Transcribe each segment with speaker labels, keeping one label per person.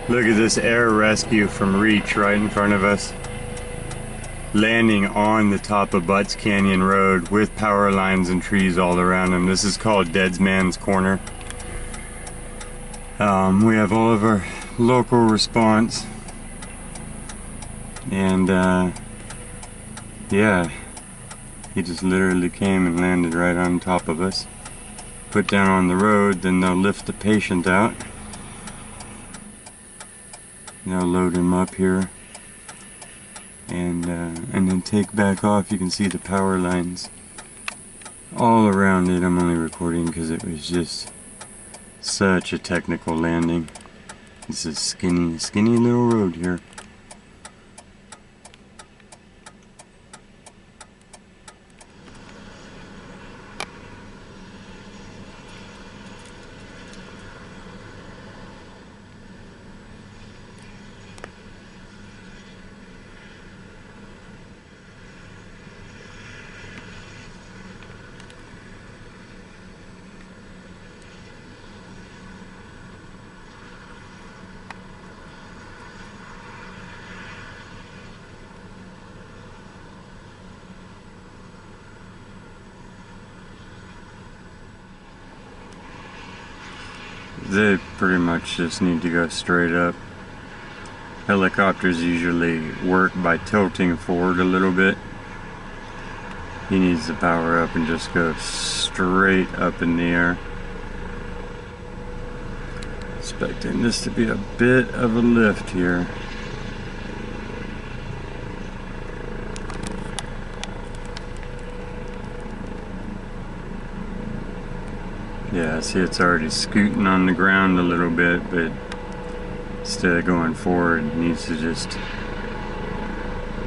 Speaker 1: Look at this air rescue from Reach right in front of us. Landing on the top of Butts Canyon Road with power lines and trees all around them. This is called Dead Man's Corner. We have all of our local response. And yeah, he just literally came and landed right on top of us. Put down on the road, then they'll lift the patient out. They'll load him up here and then take back off. You can see the power lines all around it. I'm only recording because it was just such a technical landing. This is skinny little road here. They pretty much just need to go straight up. Helicopters usually work by tilting forward a little bit. He needs to power up and just go straight up in the air. Expecting this to be a bit of a lift here. Yeah, see, it's already scooting on the ground a little bit, but instead of going forward, it needs to just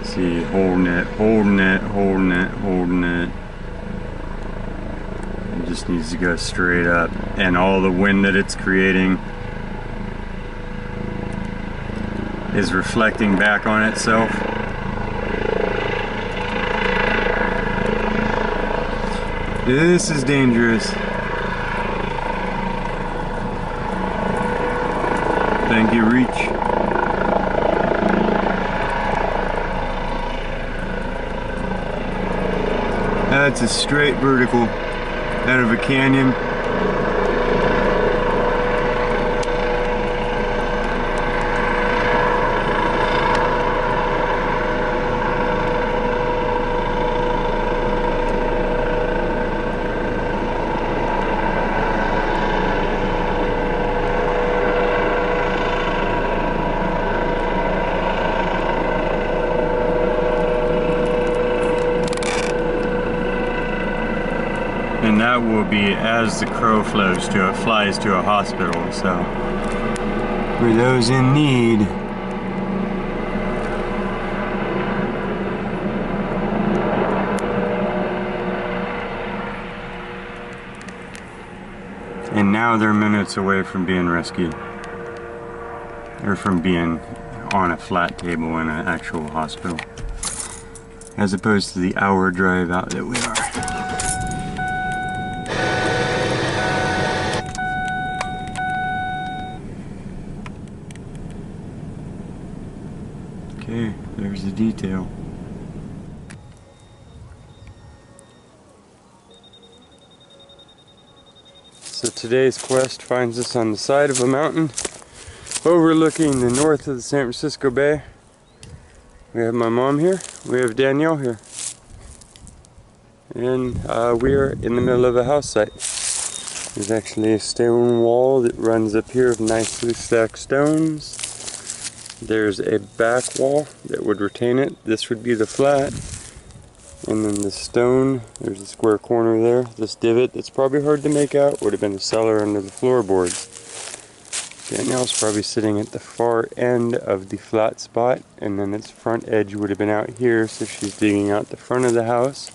Speaker 1: see, holding it. It just needs to go straight up, and all the wind that it's creating is reflecting back on itself. This is dangerous. Thank you, Reach. That's a straight vertical out of a canyon. And that will be as the crow flies to a hospital, so for those in need. And now they're minutes away from being rescued, or from being on a flat table in an actual hospital, as opposed to the hour drive out that we are. Okay, there's the detail. So today's quest finds us on the side of a mountain overlooking the north of the San Francisco Bay. We have my mom here, we have Danielle here, and we are in the middle of a house site. There's actually a stone wall that runs up here of nicely stacked stones. There's a back wall that would retain it. This would be the flat. And then the stone, there's a square corner there. This divot that's probably hard to make out would have been the cellar under the floorboards. Danielle's probably sitting at the far end of the flat spot, and then its front edge would have been out here, so she's digging out the front of the house.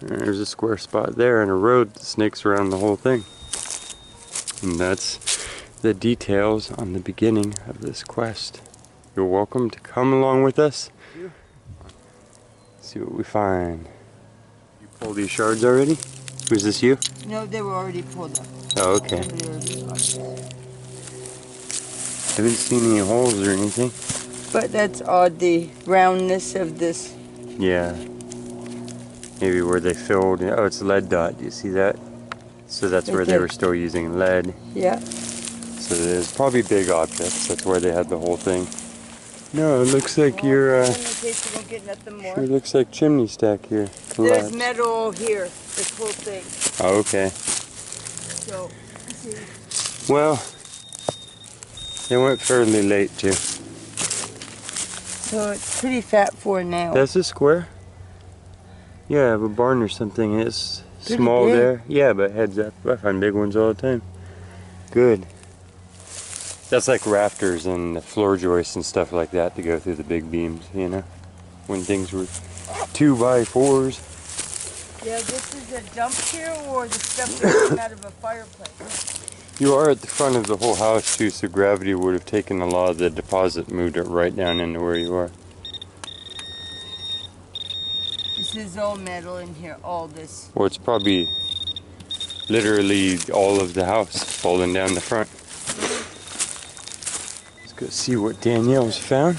Speaker 1: And there's a square spot there and a road that snakes around the whole thing. And that's the details on the beginning of this quest. You're welcome to come along with us. See what we find. You pulled these shards already? Was this you?
Speaker 2: No, they were already pulled up.
Speaker 1: Oh, okay. Haven't seen any holes or anything.
Speaker 2: But that's odd, the roundness of this.
Speaker 1: Yeah. Maybe where they filled. Oh, it's lead dot. Do you see that? So that's
Speaker 2: Right
Speaker 1: where they
Speaker 2: there.
Speaker 1: were still using lead.
Speaker 2: Yeah.
Speaker 1: So there's probably big objects. That's where they had the whole thing. No, it looks like you're.
Speaker 2: In case you don't get nothing more.
Speaker 1: Sure looks like chimney stack here. Collapsed.
Speaker 2: There's metal here. This whole thing.
Speaker 1: Oh, okay.
Speaker 2: So, see.
Speaker 1: Well, they went fairly late too.
Speaker 2: So it's pretty fat for now.
Speaker 1: That's a square? Yeah, I have a barn or something. It's
Speaker 2: Pretty
Speaker 1: small
Speaker 2: big.
Speaker 1: there. Yeah, but heads up. I find big ones all the time. Good. That's like rafters and floor joists and stuff like that to go through the big beams, you know? When things were 2x4s.
Speaker 2: Yeah, this is a dump here or the stuff that came out of a fireplace?
Speaker 1: You are at the front of the whole house too, so gravity would have taken a lot of the deposit, moved it right down into where you are.
Speaker 2: This is all metal in here, all this.
Speaker 1: Or it's probably literally all of the house falling down the front. Let's go see what Danielle's found.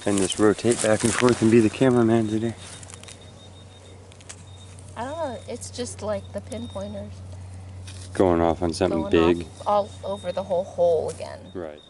Speaker 1: And just rotate back and forth and be the cameraman today.
Speaker 3: I don't know, it's just like the pinpointers
Speaker 1: Going off on something
Speaker 3: going
Speaker 1: big.
Speaker 3: off all over the whole hole again.
Speaker 1: Right.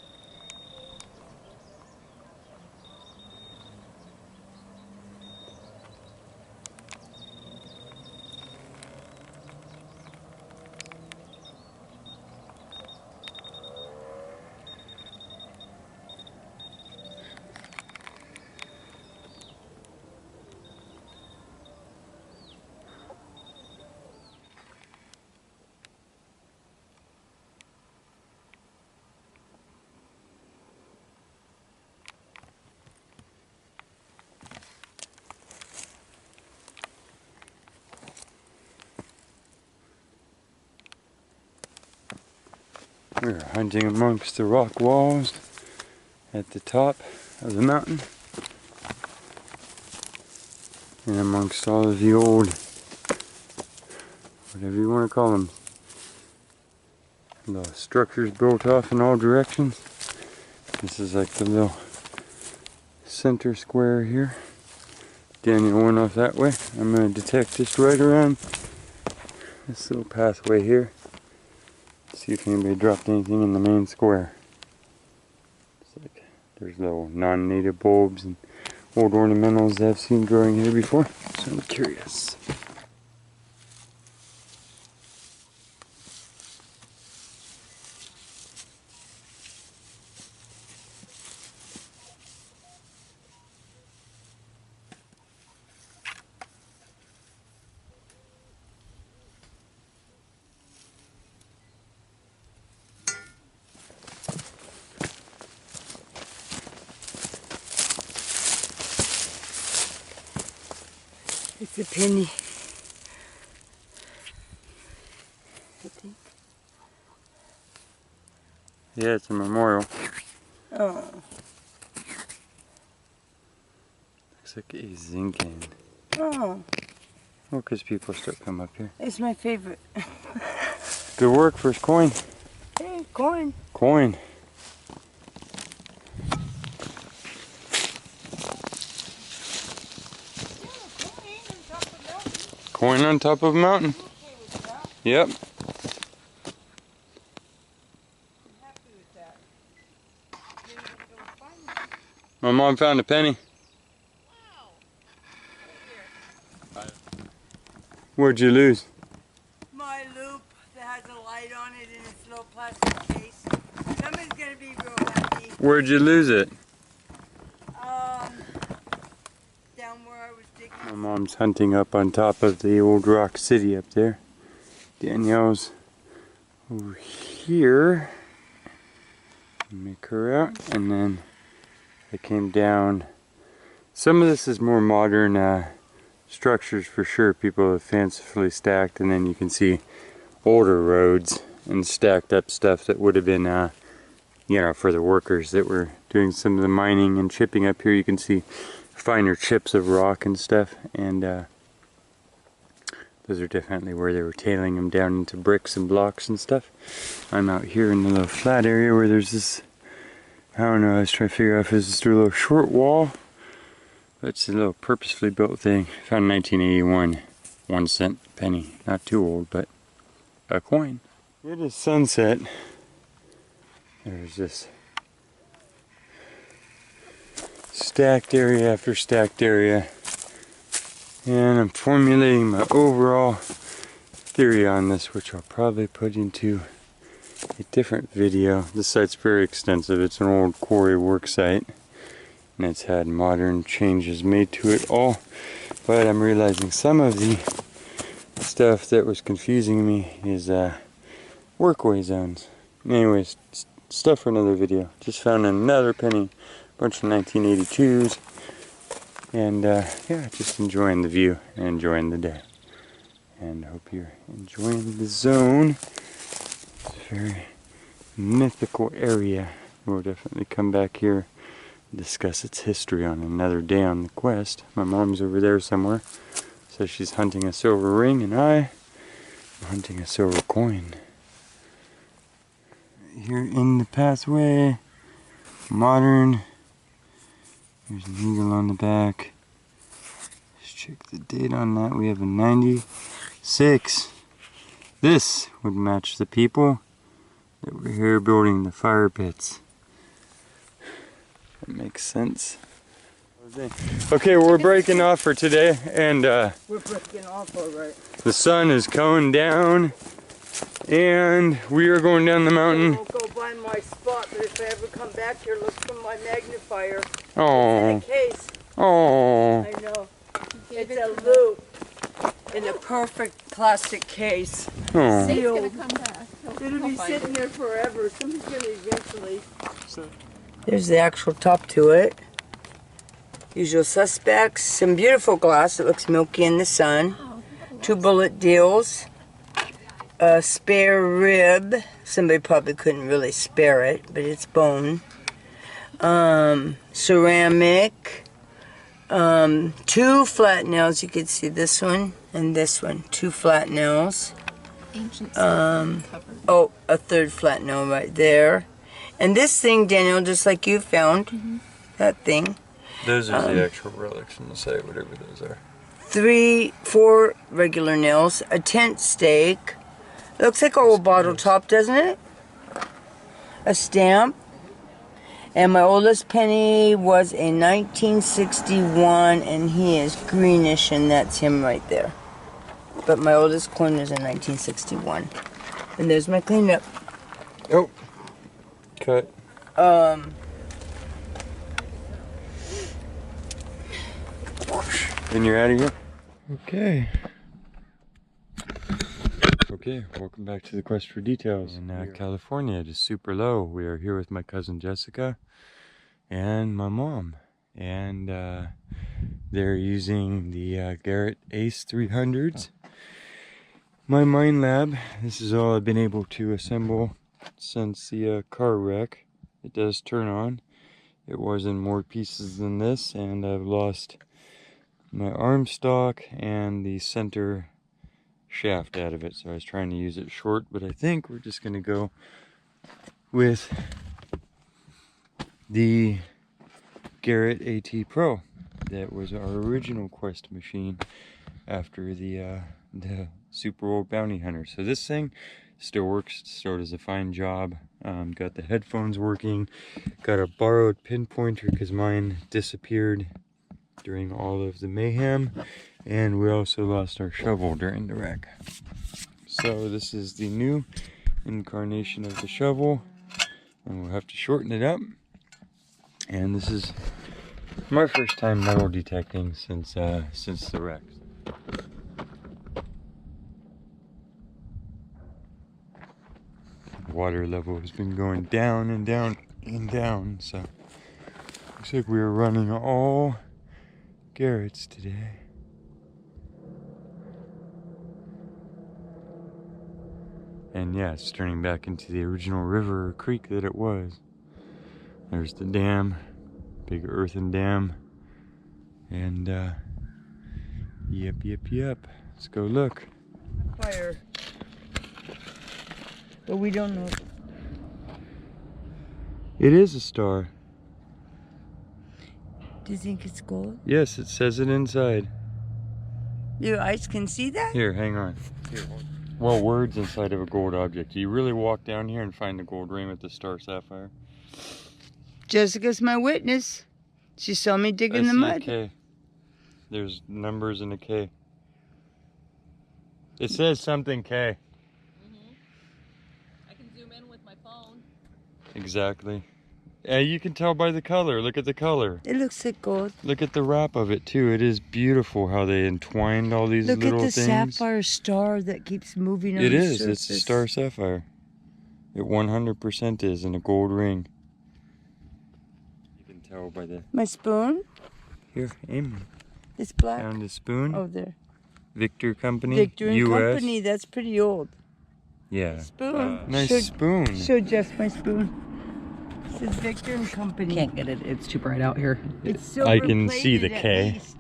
Speaker 1: We're hunting amongst the rock walls at the top of the mountain. And amongst all of the old, whatever you want to call them, the structures built off in all directions. This is like the little center square here. Daniel went off that way. I'm going to detect just right around this little pathway here. See if anybody dropped anything in the main square. It's like there's little non-native bulbs and old ornamentals that I've seen growing here before. So I'm curious.
Speaker 2: It's a penny. I think.
Speaker 1: Yeah, it's a memorial.
Speaker 2: Oh,
Speaker 1: Looks like a zinc end.
Speaker 2: oh,
Speaker 1: Well, because people start coming up here.
Speaker 2: it's my favorite.
Speaker 1: Good work, first coin.
Speaker 2: Hey, coin.
Speaker 1: Coin. Coin on top of a mountain. Yep. My mom found a penny. Where'd you lose?
Speaker 2: My loop that has a light on it in its little plastic case. Somebody's gonna be real happy.
Speaker 1: Where'd you lose it?
Speaker 2: Down where I was digging.
Speaker 1: My mom's hunting up on top of the old rock city up there. Danielle's over here. Make her out, and then they came down. Some of this is more modern structures for sure. People have fancifully stacked, and then you can see older roads and stacked up stuff that would have been, you know, for the workers that were doing some of the mining and chipping up here. You can see finer chips of rock and stuff, and those are definitely where they were tailing them down into bricks and blocks and stuff. I'm out here in the little flat area where there's this I don't know, I was trying to figure out if this is through a little short wall. It's a little purposefully built thing. Found in 1981. 1 cent penny. Not too old, but a coin. It is sunset. There's this stacked area after stacked area. And I'm formulating my overall theory on this, which I'll probably put into a different video. This site's very extensive. It's an old quarry work site, and it's had modern changes made to it all. But I'm realizing some of the stuff that was confusing me is workway zones. Anyways, stuff for another video. Just found another penny, bunch of 1982s, and yeah, just enjoying the view and enjoying the day. And I hope you're enjoying the zone. It's a very mythical area. We'll definitely come back here and discuss its history on another day on the quest. My mom's over there somewhere, so she's hunting a silver ring, and I'm hunting a silver coin. Here in the pathway, modern. There's an eagle on the back. Let's check the date on that. We have a 96. This would match the people that were here building the fire pits. That makes sense. Okay, we're breaking off for today, and
Speaker 2: We're breaking off, all right.
Speaker 1: the sun is going down, and we are going down the mountain.
Speaker 2: I won't go by my spot, but if I ever come back here, look for my magnifier.
Speaker 1: Oh,
Speaker 2: It's in a case.
Speaker 1: oh.
Speaker 2: I know. It's a loop in a perfect plastic case.
Speaker 1: Oh.
Speaker 3: He's gonna come back.
Speaker 2: It'll be
Speaker 3: find
Speaker 2: sitting
Speaker 3: it.
Speaker 2: there forever. Somebody's gonna eventually. There's the actual top to it. Usual suspects. Some beautiful glass. It looks milky in the sun. 2 bullet deals. A spare rib. Somebody probably couldn't really spare it, but it's bone. Ceramic. 2 flat nails. You can see this one and this one. 2 flat nails.
Speaker 3: Ancient stuff covered.
Speaker 2: Oh, a 3rd flat nail right there. And this thing, Daniel, just like you found, that thing.
Speaker 1: Those are the actual relics from the site, whatever those are.
Speaker 2: 4 regular nails, a tent stake. Looks like an old bottle top, doesn't it? A stamp. And my oldest penny was a 1961, and he is greenish, and that's him right there. But my oldest coin was in 1961. And there's my cleanup.
Speaker 1: Oh, cut. And you're out of here? Okay. Okay, welcome back to the quest for details. In California, it is super low. We are here with my cousin Jessica and my mom. And they're using the Garrett Ace 300s. My mine lab. This is all I've been able to assemble since the car wreck. It does turn on. It was in more pieces than this, and I've lost my arm stock and the center shaft out of it, so I was trying to use it short, but I think we're just going to go with the Garrett AT Pro. That was our original quest machine after the super old bounty hunter. So this thing still works, still does a fine job. Got the headphones working, got a borrowed pinpointer because mine disappeared during all of the mayhem, and we also lost our shovel during the wreck. So this is the new incarnation of the shovel, and we'll have to shorten it up. And this is my first time metal detecting since the wreck. Water level has been going down and down and down, so looks like we are running all Garrett's today. And yeah, it's turning back into the original river or creek that it was. There's the dam, big earthen dam, and yep. Let's go look.
Speaker 2: Fire. But we don't know.
Speaker 1: It is a star.
Speaker 2: Do you think it's gold?
Speaker 1: Yes, it says it inside.
Speaker 2: Your eyes can see that?
Speaker 1: Here, hang on. Here, well, words inside of a gold object. Do you really walk down here and find the gold ring with the star sapphire?
Speaker 2: Jessica's my witness. She saw me dig in the
Speaker 1: I see a
Speaker 2: mud.
Speaker 1: K. There's numbers in a K. It says something K.
Speaker 3: I can zoom in with my phone.
Speaker 1: Exactly. You can tell by the color. Look at the color.
Speaker 2: It looks like gold.
Speaker 1: Look at the wrap of it too. It is beautiful how they entwined all these
Speaker 2: Look
Speaker 1: little
Speaker 2: at the
Speaker 1: things.
Speaker 2: sapphire star that keeps moving on
Speaker 1: It
Speaker 2: the
Speaker 1: is.
Speaker 2: surface.
Speaker 1: It's a star sapphire. It 100% is in a gold ring. You can tell by the...
Speaker 2: My spoon?
Speaker 1: Here, Amy.
Speaker 2: It's black.
Speaker 1: Found a spoon.
Speaker 2: Oh, there.
Speaker 1: Victor Company.
Speaker 2: Victor and
Speaker 1: US.
Speaker 2: Company. That's pretty old.
Speaker 1: Yeah.
Speaker 2: Spoon.
Speaker 1: Nice spoon.
Speaker 2: Show Jess my spoon. It says Victor and Company.
Speaker 3: Can't get it. It's too bright out here.
Speaker 2: It's silver
Speaker 1: I can see the
Speaker 2: plated
Speaker 1: K.
Speaker 2: at least.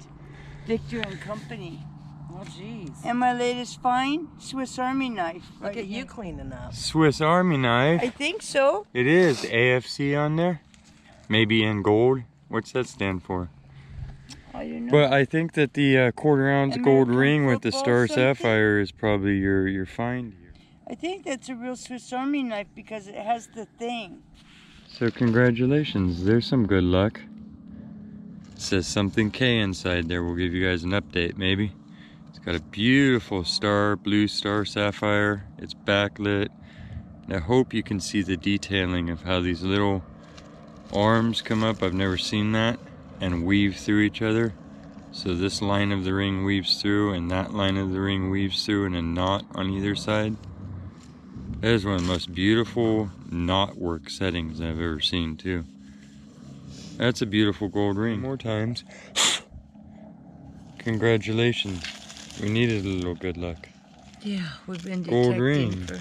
Speaker 2: Victor and Company.
Speaker 3: Oh, jeez.
Speaker 2: And my latest find, Swiss Army knife.
Speaker 3: Look
Speaker 2: right
Speaker 3: at you
Speaker 2: here.
Speaker 3: cleaning up.
Speaker 1: Swiss Army knife.
Speaker 2: I think so.
Speaker 1: It is AFC on there. Maybe in gold. What's that stand for?
Speaker 2: I don't know.
Speaker 1: But I think that the quarter ounce gold
Speaker 2: American
Speaker 1: ring with the
Speaker 2: football
Speaker 1: star
Speaker 2: something?
Speaker 1: sapphire is probably your find here.
Speaker 2: I think that's a real Swiss Army knife because it has the thing.
Speaker 1: So congratulations, there's some good luck. It says something K inside there. We'll give you guys an update maybe. It's got a beautiful star, blue star sapphire. It's backlit. And I hope you can see the detailing of how these little arms come up. I've never seen that. And weave through each other. So this line of the ring weaves through and that line of the ring weaves through in a knot on either side. That is one of the most beautiful knot work settings I've ever seen too. That's a beautiful gold ring. More times. Congratulations. We needed a little good luck.
Speaker 2: Yeah, we've been
Speaker 1: Gold
Speaker 2: detecting
Speaker 1: ring.
Speaker 2: for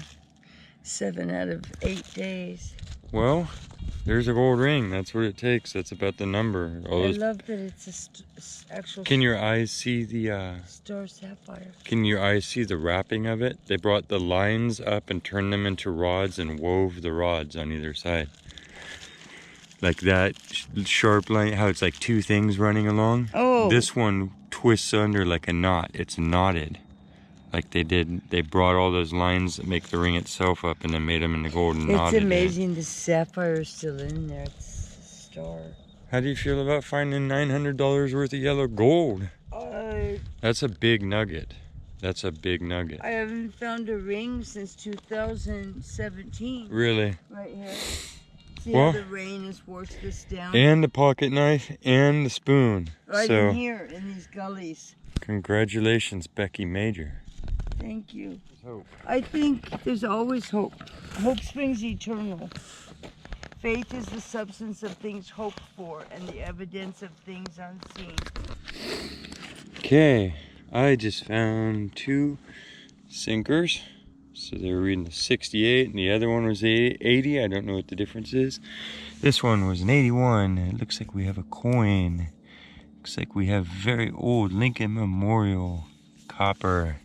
Speaker 2: 7 out of 8 days.
Speaker 1: Well, there's a gold ring. That's what it takes. That's about the number. All
Speaker 2: I
Speaker 1: those...
Speaker 2: love that it's a actual
Speaker 1: Can your eyes see the
Speaker 2: star sapphire.
Speaker 1: Can your eyes see the wrapping of it? They brought the lines up and turned them into rods and wove the rods on either side. Like that sharp line, how it's like two things running along.
Speaker 2: Oh.
Speaker 1: This one twists under like a knot. It's knotted. Like they brought all those lines that make the ring itself up and then made them into gold and knotted
Speaker 2: It's
Speaker 1: it.
Speaker 2: amazing the sapphire is still in there. It's a star.
Speaker 1: How do you feel about finding $900 worth of yellow gold? That's a big nugget. That's a big nugget.
Speaker 2: I haven't found a ring since 2017.
Speaker 1: Really?
Speaker 2: Right here. See
Speaker 1: Well,
Speaker 2: how the rain has washed this down?
Speaker 1: And the pocket knife and the spoon.
Speaker 2: Right
Speaker 1: So,
Speaker 2: in here, in these gullies.
Speaker 1: congratulations, Becky Major.
Speaker 2: Thank you.
Speaker 1: Hope.
Speaker 2: I think there's always hope. Hope springs eternal. Faith is the substance of things hoped for and the evidence of things unseen.
Speaker 1: Okay, I just found 2 sinkers. So they were reading a 68 and the other one was 80. I don't know what the difference is. This one was an 81. It looks like we have a coin. Looks like we have very old Lincoln Memorial copper.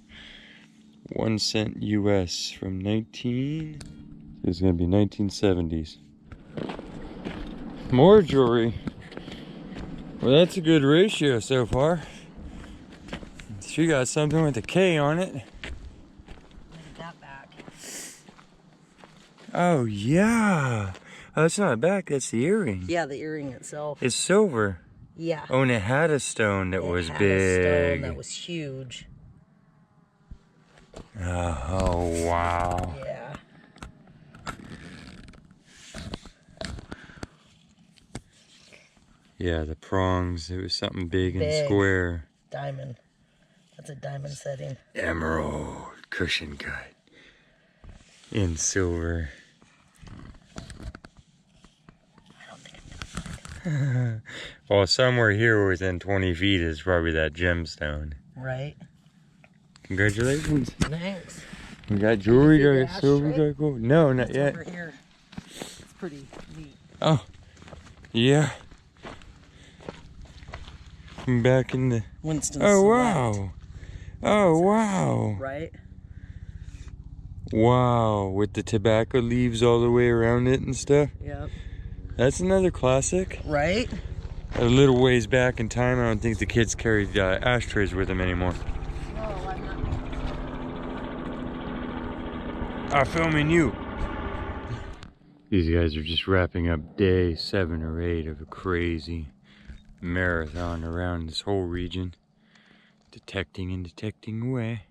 Speaker 1: 1 cent US from This is gonna be 1970s. More jewelry. Well, that's a good ratio so far. She got something with a K on it.
Speaker 3: Look at that back.
Speaker 1: Oh, yeah. Oh, that's not a back, that's the earring.
Speaker 3: Yeah, the earring itself.
Speaker 1: It's silver.
Speaker 3: Yeah.
Speaker 1: Oh, and it had a stone that
Speaker 3: It
Speaker 1: was
Speaker 3: had
Speaker 1: big.
Speaker 3: a stone that was huge.
Speaker 1: Oh, wow.
Speaker 3: Yeah.
Speaker 1: Yeah, the prongs, it was something big and
Speaker 3: Big.
Speaker 1: square.
Speaker 3: Diamond. That's a diamond setting.
Speaker 1: Emerald cushion cut in silver. Well, somewhere here within 20 feet is probably that gemstone.
Speaker 3: Right.
Speaker 1: Congratulations.
Speaker 3: Thanks.
Speaker 1: We got jewelry,
Speaker 3: You see the
Speaker 1: got silver,
Speaker 3: ashtray?
Speaker 1: got gold. No, not
Speaker 3: It's
Speaker 1: yet.
Speaker 3: over here. It's pretty neat.
Speaker 1: Oh, yeah. I'm back in the...
Speaker 3: Winston
Speaker 1: Oh,
Speaker 3: Select.
Speaker 1: wow. Oh, wow.
Speaker 3: Right?
Speaker 1: Wow, with the tobacco leaves all the way around it and stuff.
Speaker 3: Yep.
Speaker 1: That's another classic.
Speaker 3: Right?
Speaker 1: A little ways back in time, I don't think the kids carried ashtrays with them anymore.
Speaker 3: No, I'm not.
Speaker 1: I'm filming you. These guys are just wrapping up day 7 or 8 of a crazy marathon around this whole region. Detecting and detecting away.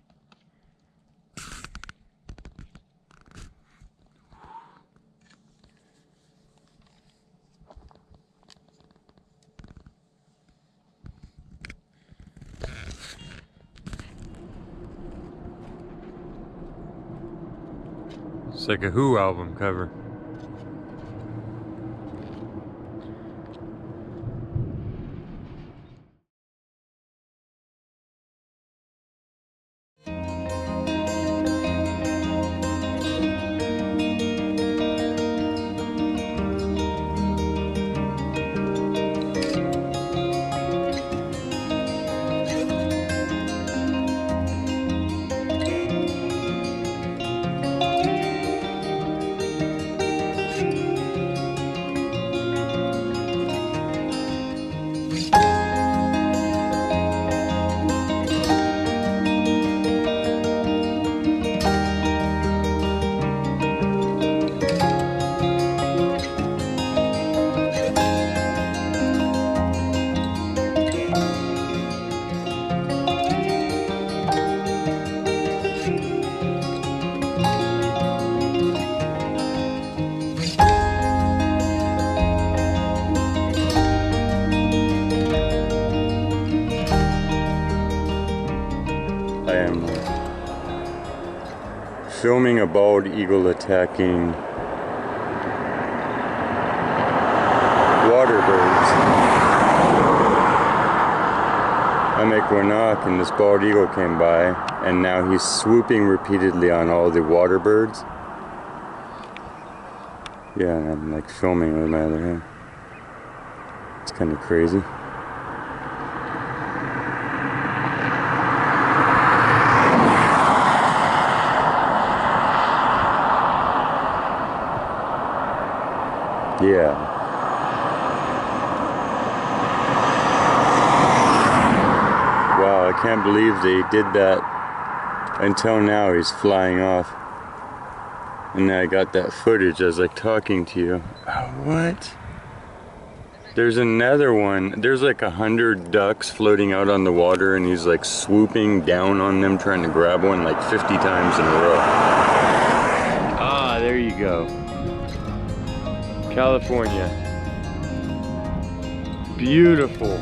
Speaker 1: It's like a Who album cover. I am filming a bald eagle attacking water birds. I'm at Gwinnett and this bald eagle came by and now he's swooping repeatedly on all the water birds. Yeah, and I'm like filming with my other hand. It's kind of crazy. Yeah. Wow, I can't believe they did that. Until now he's flying off. And then I got that footage as like talking to you. Oh, what? There's another one. There's like 100 ducks floating out on the water and he's like swooping down on them trying to grab one like 50 times in a row. Ah, there you go. California. Beautiful.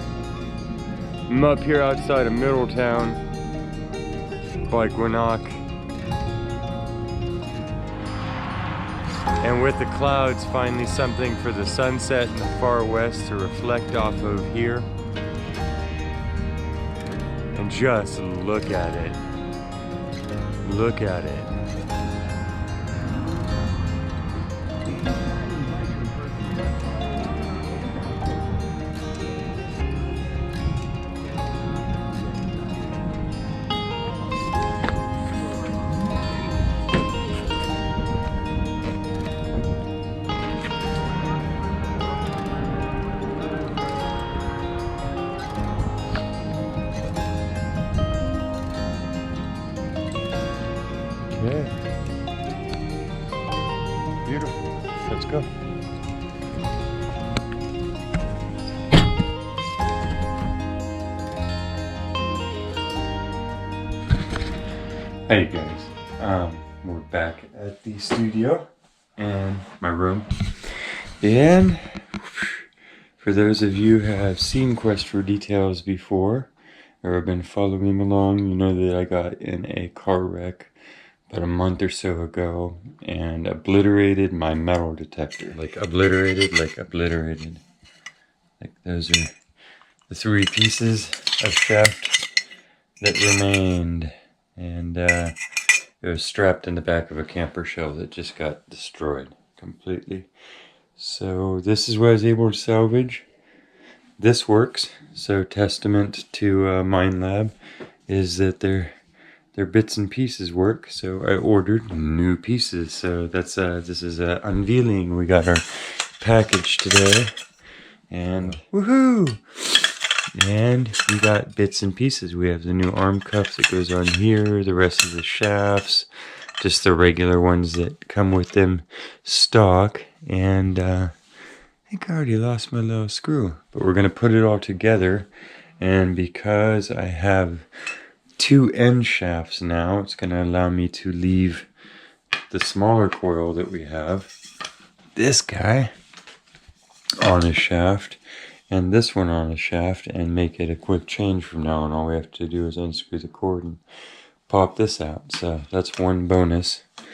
Speaker 1: I'm up here outside of Middletown by Gwinnett. And with the clouds, finally something for the sunset in the far west to reflect off of here. And just look at it. Look at it. Okay. Beautiful. Let's go. Hey guys, we're back at the studio and my room. And for those of you who have seen Quest for Details before or have been following along, you know that I got in a car wreck about a month or so ago and obliterated my metal detector. Like obliterated. Like those are the 3 pieces of shaft that remained. And it was strapped in the back of a camper shell that just got destroyed completely. So this is what I was able to salvage. This works. So testament to Mine Lab is that their bits and pieces work. So I ordered new pieces. So that's this is unveiling. We got our package today. And woohoo! And we got bits and pieces. We have the new arm cuff that goes on here, the rest of the shafts, just the regular ones that come with them stock. And I think I already lost my little screw, but we're going to put it all together. And because I have 2 end shafts now, it's going to allow me to leave the smaller coil that we have, this guy, on a shaft, and this one on a shaft, and make it a quick change from now on. All we have to do is unscrew the cord and pop this out. So that's one bonus. What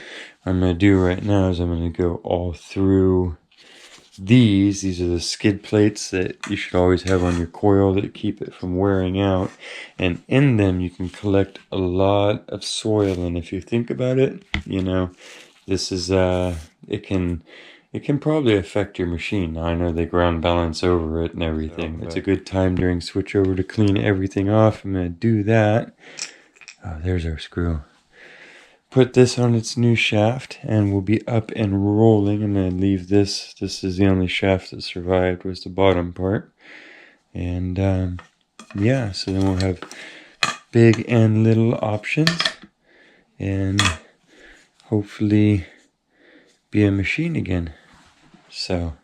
Speaker 1: I'm going to do right now is I'm going to go all through these. These are the skid plates that you should always have on your coil that keep it from wearing out. And in them you can collect a lot of soil. And if you think about it, you know, this is, it can probably affect your machine. Now, I know they ground balance over it and everything. It's a good time during switchover to clean everything off. I'm going to do that. Oh, there's our screw. Put this on its new shaft and we'll be up and rolling. I'm going to leave this. This is the only shaft that survived, was the bottom part. And yeah, so then we'll have big and little options. And hopefully be a machine again. So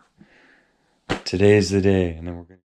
Speaker 1: today's the day, and then we're going to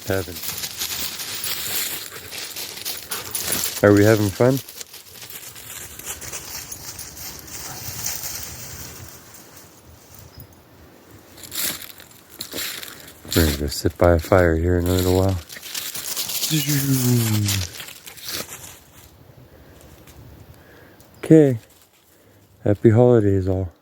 Speaker 1: having. Are we having fun? We're going to go sit by a fire here in a little while. Okay. Happy holidays all.